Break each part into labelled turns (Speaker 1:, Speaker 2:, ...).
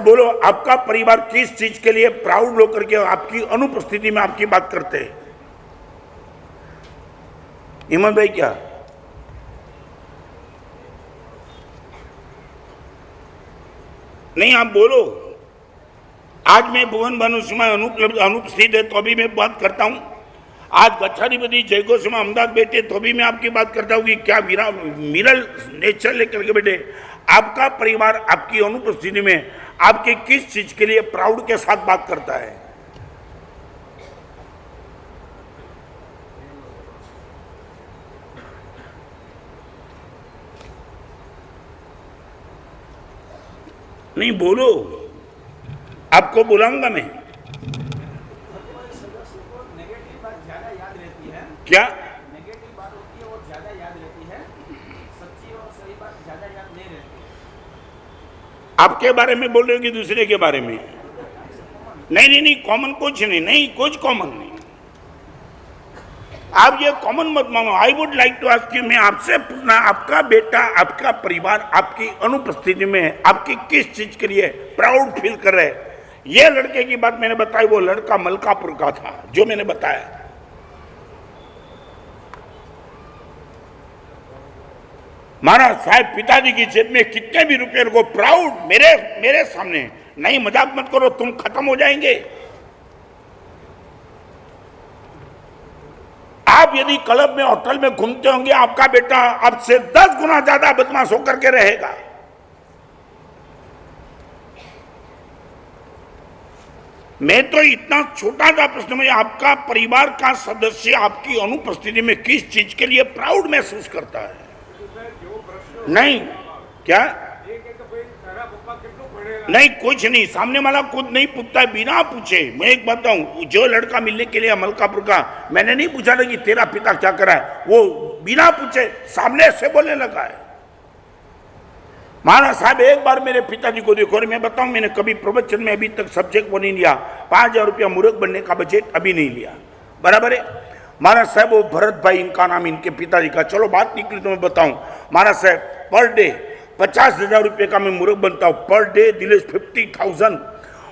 Speaker 1: बोलो, आपका परिवार किस चीज के लिए प्राउड होकर के आपकी अनुपस्थिति में आपकी बात करते हैं? हिम्मत भाई क्या? नहीं, आप बोलो। आज मैं भुवन भानुसिंह अनुपस्थित है तो अभी मैं बात करता हूं। आज गच्छाधिपति जयगोस्वामी अहमदाबाद बैठे तो भी मैं आपकी बात करता हूं कि क्या मिरल नेचर लेकर के बैठे। आपका परिवार आपकी अनुपस्थिति में आपके किस चीज के लिए प्राउड के साथ बात करता है? नहीं बोलो, आपको बुलाऊंगा मैं। क्या
Speaker 2: नेगेटिव बात होती है वो ज्यादा याद रहती है, सच्ची और सही बात ज्यादा याद नहीं रहती।
Speaker 1: आपके बारे में बोल रहे हो कि दूसरे के बारे में? नहीं नहीं नहीं, कॉमन कुछ नहीं, नहीं कुछ कॉमन नहीं। आप ये कॉमन मत मानो। I would like to ask you, मैं आपसे पूछना, आपका बेटा, आपका परिवार आपकी अनुपस्थिति में आपकी किस चीज के लिए प्राउड फील कर रहे हैं? ये लड़के की बात मैंने बताई, वो लड़का मलकापुर का था जो मैंने बताया। महाराज साहब पिताजी की जेब में कितने भी रुपए को प्राउड मेरे सामने। नहीं, मजाक मत करो, तुम खत्म हो जाएंगे। आप यदि क्लब में होटल में घूमते होंगे, आपका बेटा आपसे 10 गुना ज्यादा बदमाश होकर के रहेगा। मैं तो इतना छोटा सा प्रश्न में, आपका परिवार का सदस्य आपकी अनुपस्थिति में किस चीज के लिए प्राउड महसूस करता है? नहीं, क्या? नहीं, कुछ नहीं, सामने वाला खुद नहीं पूछता है, बिना पूछे। मैं एक बात बताऊं, जो लड़का मिलने के लिए मलकापुर का, मैंने नहीं पूछा था कि तेरा पिता क्या करा है, वो बिना पूछे सामने से बोलने लगा है। महाराज साहब एक बार मेरे पिताजी को देखो, और मैं बताऊं, मैंने कभी प्रवचन में अभी तक सब्जेक्ट वो नहीं लिया। 5,000 रुपया मूर्ख बनने का बजट अभी नहीं लिया, बराबर है। महाराज साहब वो भरत भाई इनका नाम, इनके पिताजी का, चलो बात निकली तो मैं बताऊं। महाराज साहब पर डे 50,000 रुपये का मैं मूर्ख बनता हूं, पर डे दिलेश 50,000।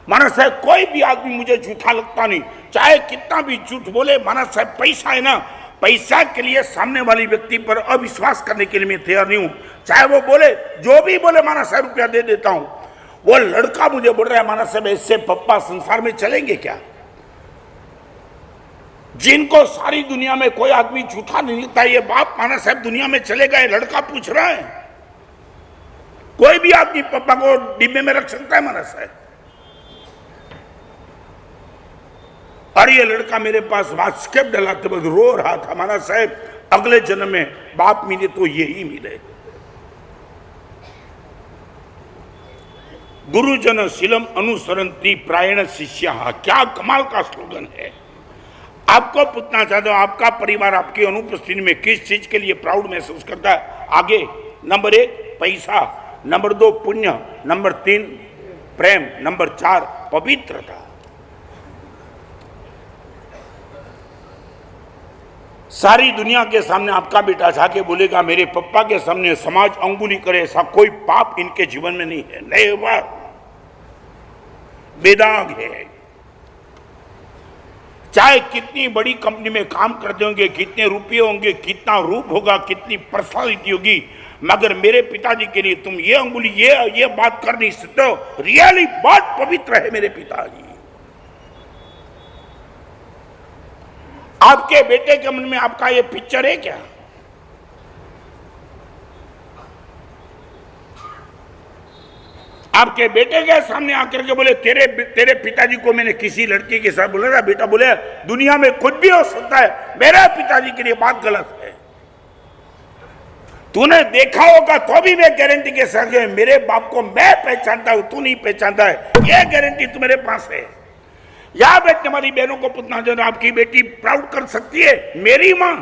Speaker 1: महाराज साहब कोई भी आदमी मुझे झूठा लगता नहीं, चाहे कितना भी झूठ बोले। महाराज साहब पैसा है ना, पैसा के लिए सामने वाली व्यक्ति पर अविश्वास करने के लिए मैं तैयार नहीं हूं। चाहे वो बोले, जो भी बोले, महाराज साहब रुपया दे देता हूं। वो लड़का मुझे बोल रहा है, महाराज साहब ऐसे पप्पा संसार में चलेंगे क्या? जिनको सारी दुनिया में कोई आदमी झूठा नहीं लिखता, ये बाप महाराज साहब दुनिया में चलेगा? ये लड़का पूछ रहा है। कोई भी आदमी पप्पा को डिब्बे में रख सकता है महाराज साहब। और ये लड़का मेरे पास वास्केप डलाते वक्त रो रहा था, महाराज साहब अगले जन्म में बाप मिले तो यही मिले। गुरुजन शीलम अनुसरंती प्रायण शिष्या, क्या कमाल का स्लोगन है। आपको पूछना चाहता हूं, आपका परिवार आपकी अनुपस्थिति में किस चीज के लिए प्राउड महसूस करता है? आगे नंबर 1 पैसा, नंबर 2 पुण्य, नंबर 3 प्रेम, नंबर 4 पवित्रता। सारी दुनिया के सामने आपका बेटा जाके बोलेगा, मेरे पप्पा के सामने समाज अंगुली करे, ऐसा कोई पाप इनके जीवन में नहीं है, नहीं, बेदाग है। चाहे कितनी बड़ी कंपनी में काम करते होंगे, कितने रुपये होंगे, कितना रूप होगा, कितनी पर्सनालिटी होगी, मगर मेरे पिताजी के लिए तुम ये अंगुली ये बात कर नहीं सकते हो। रियली बहुत पवित्र है मेरे पिताजी। आपके बेटे के मन में आपका ये पिक्चर है क्या? आपके बेटे के सामने आकर के बोले, तेरे पिताजी को मैंने किसी लड़की के साथ बोला था, बेटा बोले दुनिया में कुछ भी हो सकता है, मेरे पिताजी के लिए बात गलत है। तूने देखा होगा तो भी मैं गारंटी के साथ, मेरे बाप को मैं पहचानता हूं, तू नहीं पहचानता है, ये गारंटी तुम्हारे पास है। या बेटे हमारी बहनों को पूछना चाहता, आपकी बेटी प्राउड कर सकती है? मेरी मां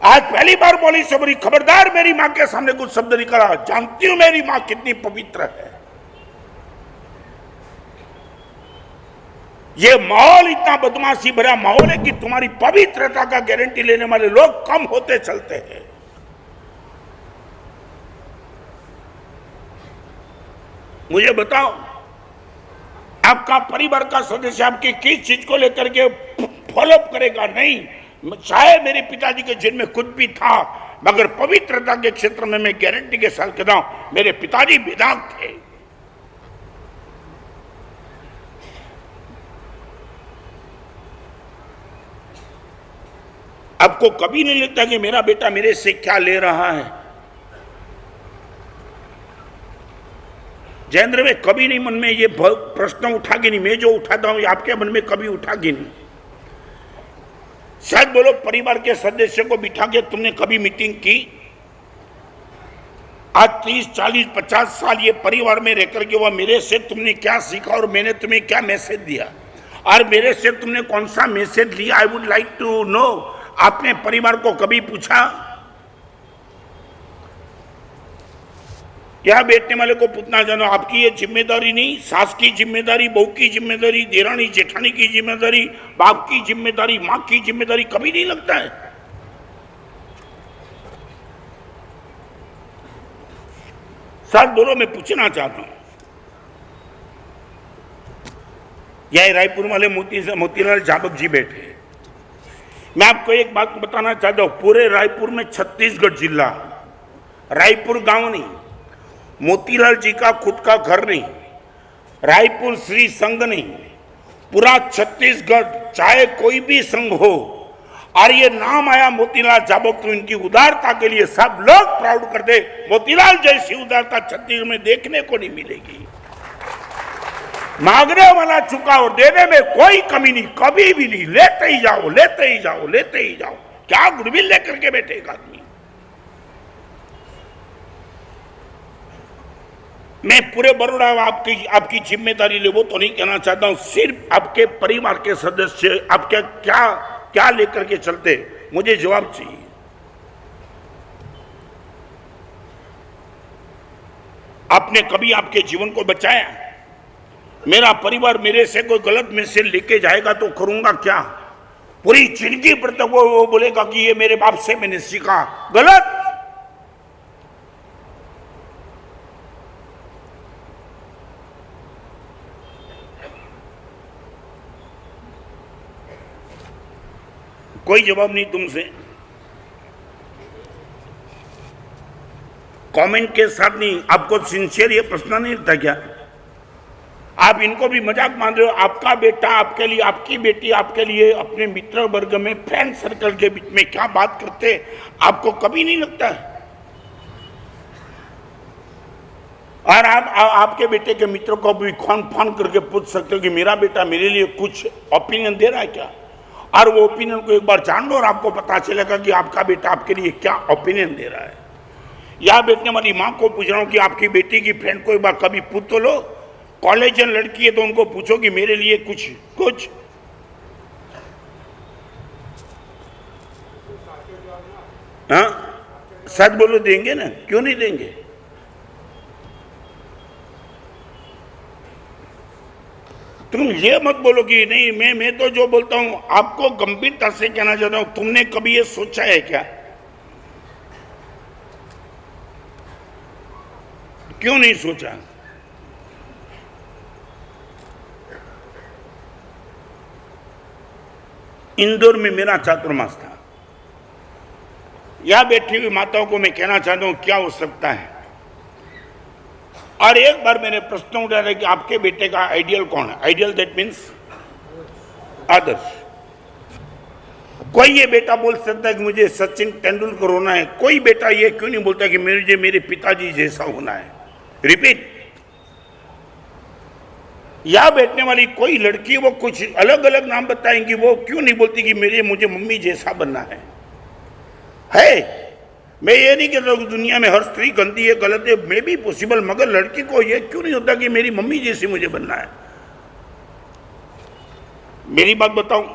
Speaker 1: आज पहली बार बोली, सबरी खबरदार मेरी मां के सामने कुछ शब्द निकला, जानती हूं मेरी मां कितनी पवित्र है। ये माहौल इतना बदमाशी भरा माहौल है कि तुम्हारी पवित्रता का गारंटी लेने वाले लोग कम होते चलते हैं। मुझे बताओ, आपका परिवार का सदस्य आपकी किस चीज को लेकर के फॉलो करेगा? नहीं, चाहे मेरे पिताजी के जिन में कुछ भी था, मगर पवित्रता के क्षेत्र में मैं गारंटी के साथ कहता हूं मेरे पिताजी बेदाग थे। आपको कभी नहीं लगता कि मेरा बेटा मेरे से क्या ले रहा है? जयेंद्र में कभी नहीं मन में ये प्रश्न उठागी नहीं। मैं जो उठाता हूं आपके मन में कभी उठागी नहीं। शायद बोलो परिवार के सदस्य को बिठा के तुमने कभी मीटिंग की? आज 30, 40, 50 साल ये परिवार में रहकर के वह मेरे से तुमने क्या सीखा और मैंने तुम्हें क्या मैसेज दिया और मेरे से तुमने कौन सा मैसेज लिया? I would like to know. आपने परिवार को कभी पूछा? क्या बैठने वाले को पूछना जानो, आपकी ये जिम्मेदारी नहीं, सास की जिम्मेदारी, बहू की जिम्मेदारी, देरानी जेठानी की जिम्मेदारी, बाप की जिम्मेदारी, मां की जिम्मेदारी कभी नहीं लगता है? साथ बोलो, मैं पूछना चाहता हूं। यह रायपुर वाले मोतीलाल जाबक जी बैठे। मैं आपको एक बात बताना चाहता हूं, पूरे रायपुर में छत्तीसगढ़ जिला, रायपुर गांव नहीं, मोतीलाल जी का खुद का घर नहीं, रायपुर श्री संघ नहीं, पूरा छत्तीसगढ़ चाहे कोई भी संघ हो और ये नाम आया मोतीलाल जाबक तो इनकी उदारता के लिए सब लोग प्राउड करते। मोतीलाल जैसी उदारता छत्तीसगढ़ में देखने को नहीं मिलेगी। मांगने वाला चुका और देने में कोई कमी नहीं, कभी भी नहीं। लेते ही जाओ, लेते ही जाओ, लेते ही जाओ। क्या गुडविल लेकर के बैठे एक आदमी? मैं पूरे बड़ौदा आपकी जिम्मेदारी ले वो तो नहीं कहना चाहता हूं, सिर्फ आपके परिवार के सदस्य आपके क्या क्या लेकर के चलते, मुझे जवाब चाहिए। आपने कभी आपके जीवन को बचाया? मेरा परिवार मेरे से कोई गलत मैसेज लेके जाएगा तो करूंगा क्या? पूरी जिंदगी पर तक वो बोलेगा कि ये मेरे बाप से मैंने सीखा। गलत। कोई जवाब नहीं तुमसे। कमेंट के साथ नहीं। आपको सिंसियर ये प्रश्न नहीं था क्या? आप इनको भी मजाक मान रहे हो। आपका बेटा आपके लिए, आपकी बेटी आपके लिए अपने मित्र वर्ग में, फ्रेंड सर्कल के बीच में क्या बात करते आपको कभी नहीं लगता है? और आप आपके बेटे के मित्रों को भी फोन करके पूछ सकते हो कि मेरा बेटा मेरे लिए कुछ ओपिनियन दे रहा है क्या? और वो ओपिनियन को एक बार जान लो और आपको पता चलेगा कि आपका बेटा आपके लिए क्या ओपिनियन दे रहा है। या बैठने वाली माँ को पूछ रहा हूँ कि आपकी बेटी की फ्रेंड को एक बार कभी पूछ तो लो। कॉलेजन लड़की है तो उनको पूछो कि मेरे लिए कुछ हाँ सच बोलो, देंगे ना? क्यों नहीं देंगे? तुम ये मत बोलो कि नहीं। मैं तो जो बोलता हूं आपको गंभीरता से कहना चाहता हूं। तुमने कभी ये सोचा है क्या? क्यों नहीं सोचा? इंदौर में मेरा चातुर्मास था। यहां बैठी हुई माताओं को मैं कहना चाहता हूं क्या हो सकता है। और एक बार मैंने प्रश्न उठाया कि आपके बेटे का आइडियल कौन है? आइडियल दैट मीन्स आदर्श। कोई ये बेटा बोल सकता है कि मुझे सचिन तेंदुलकर होना है। कोई बेटा ये क्यों नहीं बोलता कि मुझे मेरे पिताजी जैसा होना है? रिपीट। या बैठने वाली कोई लड़की वो कुछ अलग अलग नाम बताएंगी, वो क्यों नहीं बोलती कि मुझे मम्मी जैसा बनना है? मैं ये नहीं कहता कि दुनिया में हर स्त्री गंदी है, गलत है, मे भी पॉसिबल, मगर लड़की को ये क्यों नहीं होता कि मेरी मम्मी जैसी मुझे बनना है? मेरी बात बताऊं,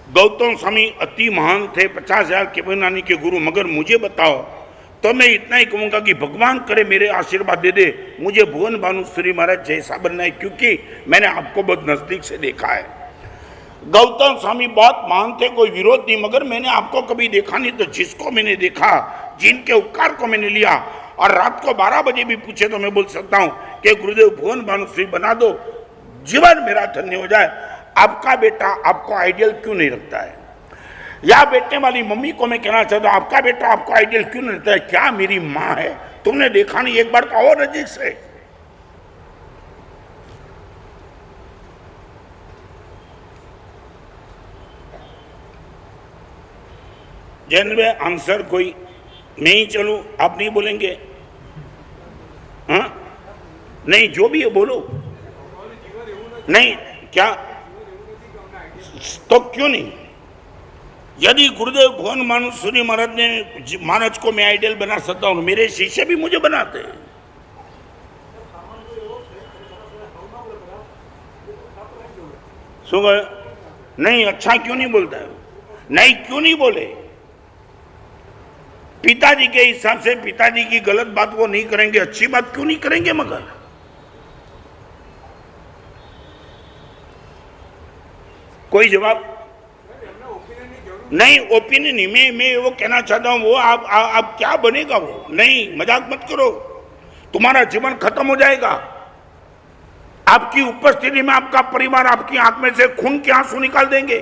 Speaker 1: गौतम स्वामी अति महान थे, 50,000 केवनानी के गुरु, मगर मुझे बताओ तो मैं इतना ही कहूंगा कि भगवान करे मेरे आशीर्वाद दे दे, मुझे भुवन भानुश्री महाराज जैसा बनना है, क्योंकि मैंने आपको बहुत नजदीक से देखा है। गौतम स्वामी बहुत महान थे, कोई विरोध नहीं, मगर मैंने आपको कभी देखा नहीं। तो जिसको मैंने देखा, जिनके उपकार को मैंने लिया, और रात को 12 बजे भी पूछे तो मैं बोल सकता हूं कि गुरुदेव भुवन भानुश्री बना दो, जीवन मेरा धन्य हो जाए। आपका बेटा आपको आइडियल क्यों नहीं रखता है? या बेटने वाली मम्मी को मैं कहना चाहता हूं, आपका बेटा आपको आइडियल क्यों नहीं रखता है? क्या मेरी माँ है? तुमने देखा नहीं, एक बार तो और नजीक से। जैन में आंसर कोई नहीं, चलूं आप नहीं बोलेंगे? हाँ नहीं, जो भी है बोलो। नहीं क्या? तो क्यों नहीं? यदि गुरुदेव भुवन भानुश्री महाराज को मैं आइडियल बना सकता हूं, मेरे शिष्य भी मुझे बनाते हैं। सुन नहीं, अच्छा क्यों नहीं बोलता है? नहीं क्यों नहीं बोले? पिताजी के हिसाब से पिताजी की गलत बात वो नहीं करेंगे, अच्छी बात क्यों नहीं करेंगे? मगर कोई जवाब नहीं। ओपिनियन नहीं, मैं वो कहना चाहता हूं, वो आप क्या बनेगा वो? नहीं, मजाक मत करो, तुम्हारा जीवन खत्म हो जाएगा। आपकी उपस्थिति में आपका परिवार आपकी आंख में से खून के आंसू निकाल देंगे।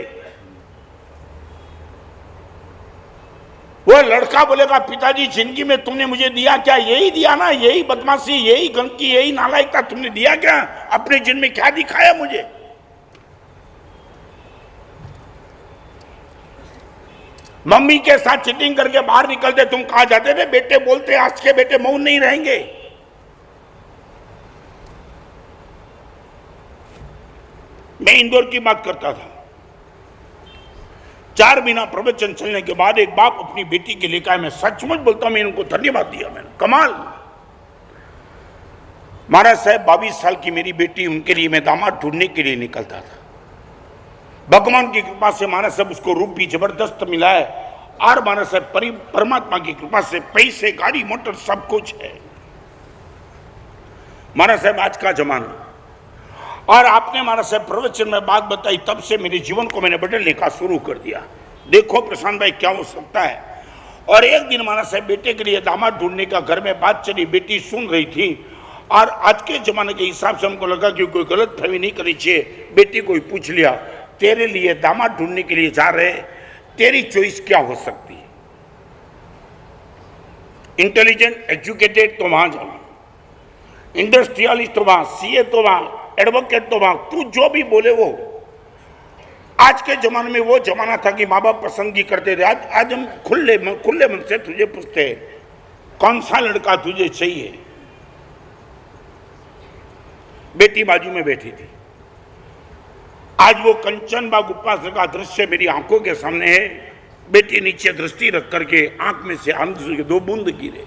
Speaker 1: वो लड़का बोलेगा पिताजी जिंदगी में तुमने मुझे दिया क्या? यही दिया ना, यही बदमाशी, यही गंदगी, यही नालायकता तुमने दिया क्या? अपने जिंदगी में क्या दिखाया मुझे? मम्मी के साथ चीटिंग करके बाहर निकलते तुम कहां जाते थे? बेटे बोलते आज के बेटे मौन नहीं रहेंगे। मैं इंदौर की बात करता था, 4 महीना प्रवचन चलने के बाद एक बाप अपनी बेटी के लेकर, मैं सचमुच बोलता हूं, मैंने उनको धन्यवाद दिया, मैंने कमाल। महाराज साहब 22 साल की मेरी बेटी, उनके लिए मैं दामाद ढूंढने के लिए निकलता था। भगवान की कृपा से महाराज साहब उसको रूप भी जबरदस्त मिला है, और महाराज साहब परमात्मा की कृपा से पैसे, गाड़ी, मोटर सब कुछ है। महाराज साहब आज का जमाना, और आपने महाराज साहब प्रवचन में बात बताई, तब से मेरे जीवन को मैंने बदलने का शुरू कर दिया। देखो प्रशांत भाई क्या हो सकता है। और एक दिन महाराज साहब बेटे के लिए दामाद ढूंढने का घर में बात चली, बेटी सुन रही थी, और आज के जमाने के हिसाब से हमको लगा कि कोई गलत फहमी नहीं करनी चाहिए। बेटी को ही पूछ लिया, तेरे लिए दामाद ढूंढने के लिए जा रहे, तेरी चॉइस क्या हो सकती है? इंटेलिजेंट, एजुकेटेड तो वहां जाओ, इंडस्ट्रियलिस्ट तो वहां, सीए तो वहां, एडवोकेट तो वहां, तू जो भी बोले वो। आज के जमाने में वो जमाना था कि माँ बाप पसंदगी करते थे। आज हम खुले मन से तुझे पूछते हैं कौन सा लड़का तुझे चाहिए। बेटी बाजू में बैठी थी, आज वो कंचनबाग उपासना का दृश्य मेरी आंखों के सामने है। बेटी नीचे दृष्टि रख करके आंख में से आंसू के 2 बूंद गिरे।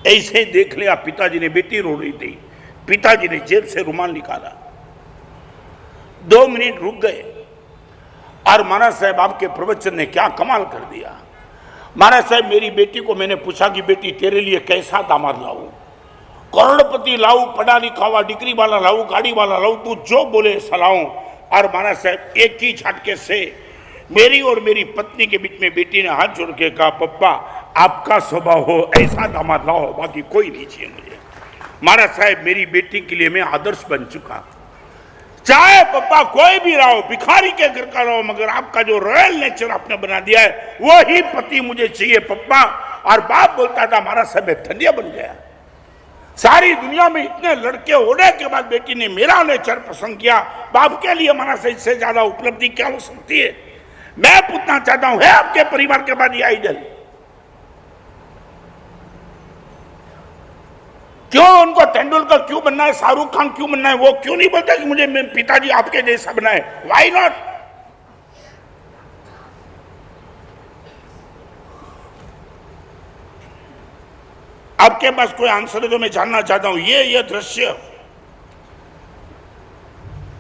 Speaker 1: ऐसे देख लिया पिताजी ने, बेटी रो रही थी, पिताजी ने जेब से रुमाल निकाला, 2 मिनट रुक गए, और महाराज साहब आपके प्रवचन ने क्या कमाल कर दिया। महाराज साहब मेरी बेटी को मैंने पूछा कि बेटी तेरे लिए कैसा दामाद लाऊं? करोड़पति लाऊं, पढ़ा लिखा हुआ, डिग्री वाला लाऊं, गाड़ी वाला लाऊं, तू जो बोले सलाऊं। और महाराज साहब एक ही झटके से मेरी और मेरी पत्नी के बीच में बेटी ने हाथ जोड़ के कहा, पप्पा आपका स्वभाव हो ऐसा दामाद लाओ, बाकी कोई नहीं चाहिए मुझे। महाराज साहब मेरी बेटी के लिए मैं आदर्श बन चुका। चाहे पप्पा कोई भी रहो, भिखारी के घर का रहो, मगर आपका जो रॉयल नेचर आपने बना दिया है वो ही पति मुझे चाहिए पप्पा। और बाप बोलता था महाराज साहब धन्य बन गया। सारी दुनिया में इतने लड़के होने के बाद बेटी ने मेरा नेचर पसंद किया। बाप के लिए महाराज साहब इससे ज्यादा उपलब्धि क्या हो सकती है? मैं पूछना चाहता हूं, है आपके परिवार के बाद ये आइडल? क्यों उनको तेंदुलकर क्यों बनना है, शाहरुख खान क्यों बनना है? वो क्यों नहीं बोलता कि मुझे पिताजी आपके जैसा बना है? Why not? आपके पास कोई आंसर है तो मैं जानना चाहता हूं। ये दृश्य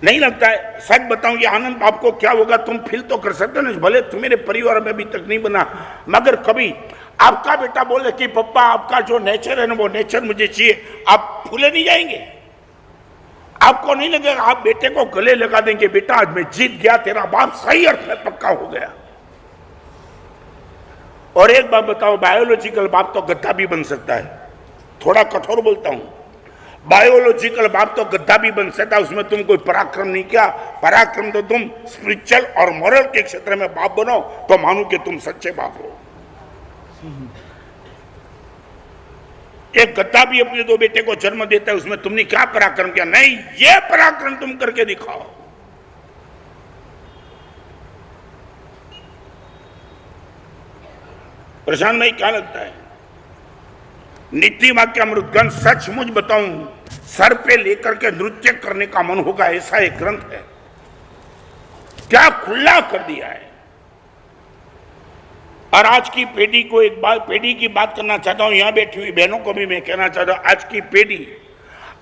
Speaker 1: नहीं लगता है? सच बताऊं ये आनंद आपको क्या होगा, तुम फील तो कर सकते हो ना, भले तुम्हारे परिवार में अभी तक नहीं बना, मगर कभी आपका बेटा बोले कि पप्पा आपका जो नेचर है ना वो नेचर मुझे चाहिए, आप फूले नहीं जाएंगे? आपको नहीं लगेगा? आप बेटे को गले लगा देंगे, बेटा आज मैं जीत गया, तेरा बाप सही अर्थ में पक्का हो गया। और एक बात बताओ, बायोलॉजिकल बाप तो गद्दा भी बन सकता है। थोड़ा कठोर बोलता हूं, बायोलॉजिकल बाप तो गद्दा भी बन सकता है, उसमें तुम कोई पराक्रम नहीं किया। पराक्रम तो तुम स्पिरिचुअल और मॉरल के क्षेत्र में बाप बनो तो मानू कि तुम सच्चे बाप हो। एक गद्दा भी अपने 2 बेटे को जन्म देता है, उसमें तुमने क्या पराक्रम किया? नहीं, ये पराक्रम तुम करके दिखाओ। प्रशांत भाई क्या लगता है? नीति वाक्य अमृतगंज सचमुच बताऊं, सर पे लेकर के नृत्य करने का मन होगा ऐसा एक ग्रंथ है। क्या खुला कर दिया है। और आज की पीढ़ी को एक बात, पीढ़ी की बात करना चाहता हूं, यहां बैठी हुई बहनों को भी मैं कहना चाहता हूं, आज की पीढ़ी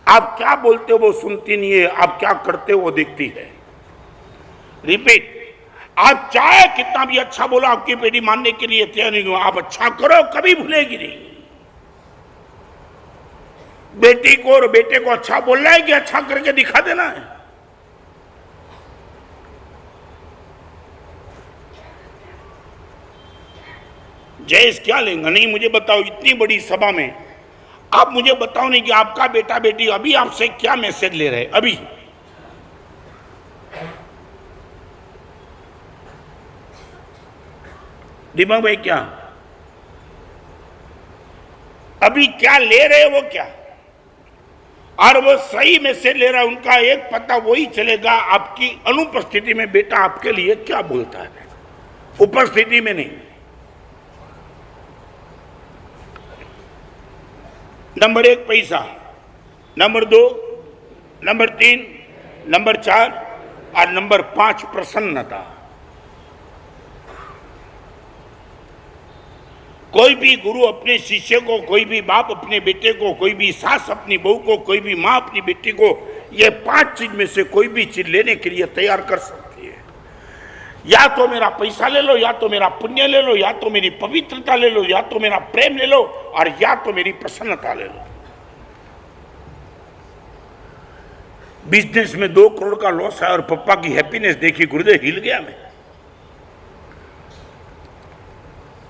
Speaker 1: आप क्या बोलते हो वो सुनती नहीं है, आप क्या करते हो वो देखती है। रिपीट, आप चाहे कितना भी अच्छा बोलो, आपकी पीढ़ी मानने के लिए तैयार नहीं हो। आप अच्छा करो, कभी भूलेगी नहीं। बेटी को और बेटे को अच्छा बोलना है कि अच्छा करके दिखा देना है? जयेश क्या लेंगे? नहीं, मुझे बताओ, इतनी बड़ी सभा में आप मुझे बताओ नहीं कि आपका बेटा बेटी अभी आपसे क्या मैसेज ले रहे हैं। अभी दिमाग भाई क्या अभी क्या ले रहे हैं, वो क्या, और वो सही मैसेज ले रहा है, उनका एक पता वही चलेगा आपकी अनुपस्थिति में बेटा आपके लिए क्या बोलता है, उपस्थिति में नहीं। नंबर 1 पैसा, नंबर 2, नंबर 3, नंबर 4 और नंबर 5 प्रसन्नता। कोई भी गुरु अपने शिष्य को, कोई भी बाप अपने बेटे को, कोई भी सास अपनी बहू को, कोई भी माँ अपनी बेटी को, ये 5 चीज में से कोई भी चीज लेने के लिए तैयार कर सकती है। या तो मेरा पैसा ले लो, या तो मेरा पुण्य ले लो, या तो मेरी पवित्रता ले लो, या तो मेरा प्रेम ले लो, और या तो मेरी प्रसन्नता ले लो। बिजनेस में 2 करोड़ का लॉस है और पप्पा की हैप्पीनेस देखी, गुरुदेव हिल गया मैं।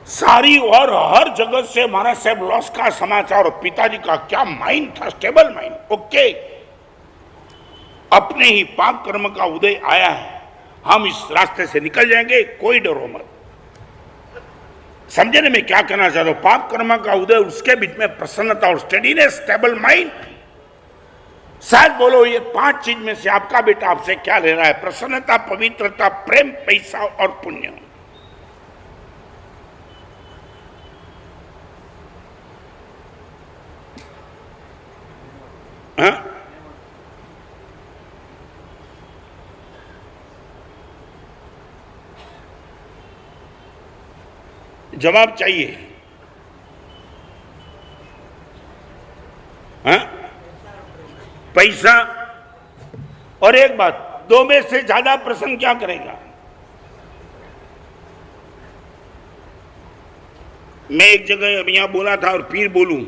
Speaker 1: सारी और हर जगह से महाराज साहब लॉस का समाचार, और पिताजी का क्या माइंड था, स्टेबल माइंड। ओके, अपने ही पाप कर्म का उदय आया है, हम इस रास्ते से निकल जाएंगे, कोई डरो मत। समझे ना मैं क्या कहना चाह रहा हूं? पाप कर्म का उदय, उसके बीच में प्रसन्नता और स्टेडीनेस, स्टेबल माइंड। शायद बोलो ये 5 चीज में से आपका बेटा आपसे क्या ले रहा है? प्रसन्नता, पवित्रता, प्रेम, पैसा और पुण्य। हाँ? जवाब चाहिए। हाँ? पैसा। और एक बात, 2 में से ज्यादा प्रसन्न क्या करेगा? मैं एक जगह अब यहां बोला था और फिर बोलूं,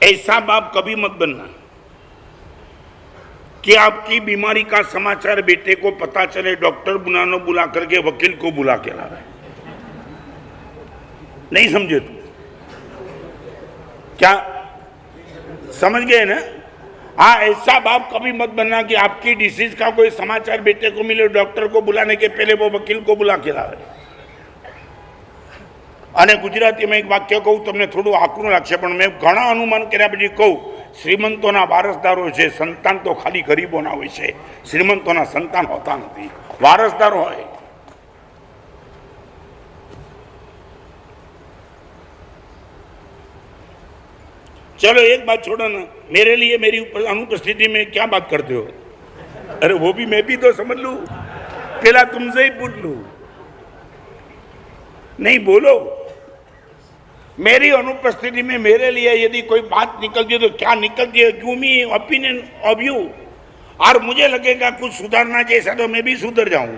Speaker 1: ऐसा बाप कभी मत बनना कि आपकी बीमारी का समाचार बेटे को पता चले, डॉक्टर बुला करके वकील को बुला के ला रहे। नहीं समझे तुम? क्या समझ गए ना? हाँ, ऐसा बाप कभी मत बनना कि आपकी डिसीज का कोई समाचार बेटे को मिले, डॉक्टर को बुलाने के पहले वो वकील को बुला के लावे। અને ગુજરાતીમાં એક વાક્ય કહું તમને, થોડું આકરું લાગશે પણ મેં ઘણા અનુમાન કર્યા પછી કહું, શ્રીમંતોના વારસદારો છે, સંતાન તો ખાલી ગરીબોના હોય છે, શ્રીમંતોના સંતાન હોતા નથી, વારસદાર હોય। चलो एक बात छोड़ो ना, मेरे लिए मेरी अनुपस्थिति में क्या बात करते हो? अरे वो भी मैं भी तो समझ लूं, पहला तुमसे ही पूछ लूं। नहीं बोलो, मेरी अनुपस्थिति में मेरे लिए यदि कोई बात निकलती है तो क्या निकलती है? Give me opinion of you. और मुझे लगेगा कुछ सुधारना चाहिए तो मैं भी सुधर जाऊं।